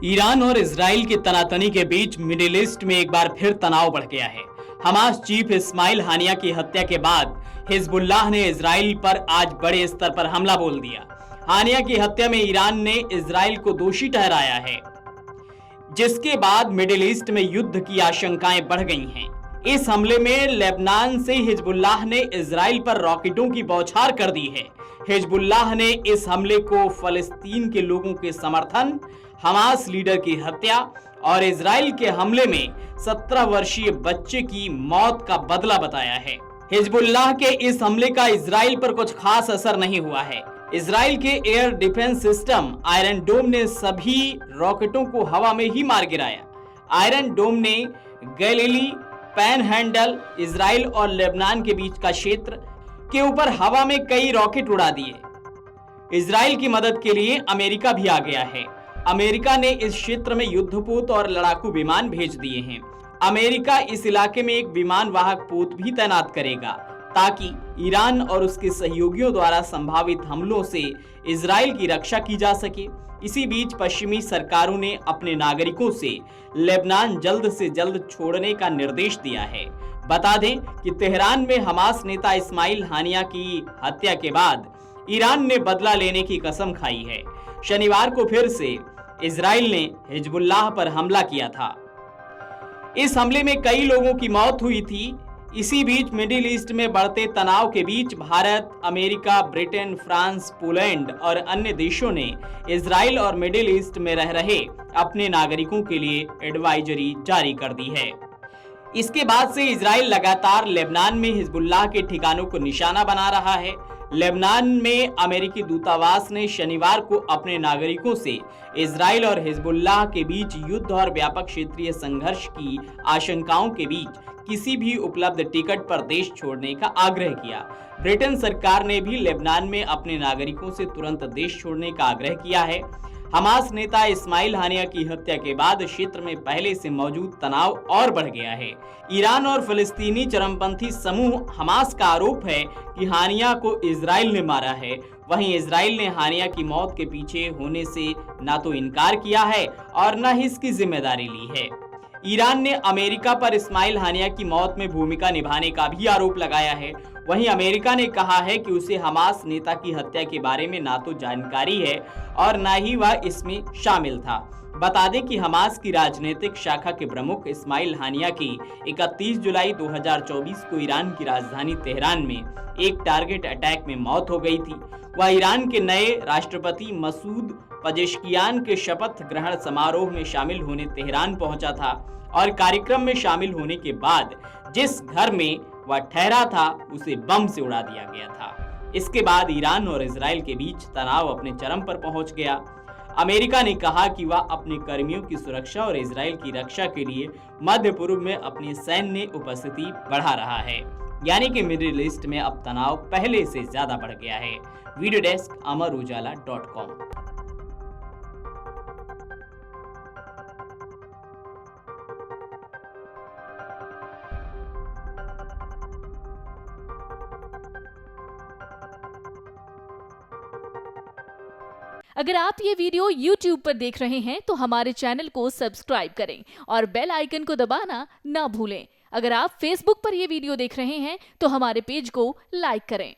Iran और Israel की तनातनी के बीच मिडिल ईस्ट में एक बार फिर तनाव बढ़ गया है। हमास चीफ इस्माइल हानिया की हत्या के बाद हिजबुल्लाह ने इजराइल पर आज बड़े स्तर पर हमला बोल दिया। हानिया की हत्या में ईरान ने इजराइल को दोषी ठहराया है, जिसके बाद मिडिल ईस्ट में युद्ध की आशंकाएं बढ़ गई हैं। इस हमले में लेबनान से हिजबुल्लाह ने इजराइल पर रॉकेटों की बौछार कर दी है। हिजबुल्लाह ने इस हमले को फलस्तीन के लोगों के समर्थन, हमास लीडर की हत्या और इजराइल के हमले में 17 वर्षीय बच्चे की मौत का बदला बताया है। हिजबुल्लाह के इस हमले का इजराइल पर कुछ खास असर नहीं हुआ है। इजराइल के एयर डिफेंस सिस्टम आयरन डोम ने सभी रॉकेटों को हवा में ही मार गिराया। आयरन डोम ने गैलिली, पैनहैंडल, इजराइल और लेबनान के बीच का क्षेत्र के ऊपर हवा में कई रॉकेट उड़ा दिए। इजराइल की मदद के लिए अमेरिका भी आ गया है। अमेरिका ने इस क्षेत्र में युद्धपोत और लड़ाकू विमान भेज दिए हैं। अमेरिका इस इलाके में एक विमान वाहक पोत भी तैनात करेगा ताकि ईरान और उसके सहयोगियों द्वारा संभावित हमलों से इजराइल की रक्षा की जा सके। इसी बीच पश्चिमी सरकारों ने अपने नागरिकों से लेबनान जल्द से जल्द छोड़ने का निर्देश दिया है। बता दें कि तेहरान में हमास नेता इस्माइल हानिया की हत्या के बाद ईरान ने बदला लेने की कसम खाई है। शनिवार को फिर से इजराइल ने हिजबुल्लाह पर हमला किया था। इस हमले में कई लोगों की मौत हुई थी। इसी बीच मिडिल ईस्ट में बढ़ते तनाव के बीच Bharat, America, Britain, France, Poland और अन्य देशों ने इजराइल और मिडिल ईस्ट में रह रहे अपने नागरिकों के लिए एडवाइजरी जारी कर दी है। इसके बाद से इजराइल लगातार लेबनान में हिजबुल्लाह के ठिकानों को निशाना बना रहा है। लेबनान में अमेरिकी दूतावास ने शनिवार को अपने नागरिकों से इजराइल और हिजबुल्लाह के बीच युद्ध और व्यापक क्षेत्रीय संघर्ष की आशंकाओं के बीच किसी भी उपलब्ध टिकट पर देश छोड़ने का आग्रह किया। ब्रिटेन सरकार ने भी लेबनान में अपने नागरिकों से तुरंत देश छोड़ने का आग्रह किया है। हमास नेता इस्माइल हानिया की हत्या के बाद क्षेत्र में पहले से मौजूद तनाव और बढ़ गया है। ईरान और फिलिस्तीनी चरमपंथी समूह हमास का आरोप है कि हानिया को इजराइल ने मारा है। वहीं इजराइल ने हानिया की मौत के पीछे होने से ना तो इनकार किया है और न ही इसकी जिम्मेदारी ली है। ईरान ने अमेरिका पर इस्माइल हानिया की मौत में भूमिका निभाने का भी आरोप लगाया है। वहीं अमेरिका ने कहा है कि उसे हमास नेता की हत्या के बारे में ना तो जानकारी है और ना ही वह इसमें शामिल था। बता दें कि हमास की राजनीतिक शाखा के प्रमुख इस्माइल हानिया की 31 जुलाई 2024 को ईरान की राजधानी तेहरान में एक टारगेट अटैक में मौत हो गई थी। वह ईरान के नए राष्ट्रपति मसूद पजेश्कियान के शपथ ग्रहण समारोह में शामिल होने तेहरान पहुंचा था और कार्यक्रम में शामिल होने के बाद जिस घर में वह ठहरा था उसे बम से उड़ा दिया गया था। इसके बाद ईरान और इजराइल के बीच तनाव अपने चरम पर पहुंच गया। अमेरिका ने कहा कि वह अपने कर्मियों की सुरक्षा और इजराइल की रक्षा के लिए मध्य पूर्व में अपनी सैन्य उपस्थिति बढ़ा रहा है। यानी कि मिडिल ईस्ट में अब तनाव पहले से ज्यादा बढ़ गया है। Video desk Amar Ujala dot com. अगर आप ये वीडियो YouTube पर देख रहे हैं तो हमारे चैनल को सब्सक्राइब करें और बेल आइकन को दबाना ना भूलें। अगर आप Facebook पर ये वीडियो देख रहे हैं तो हमारे पेज को लाइक करें।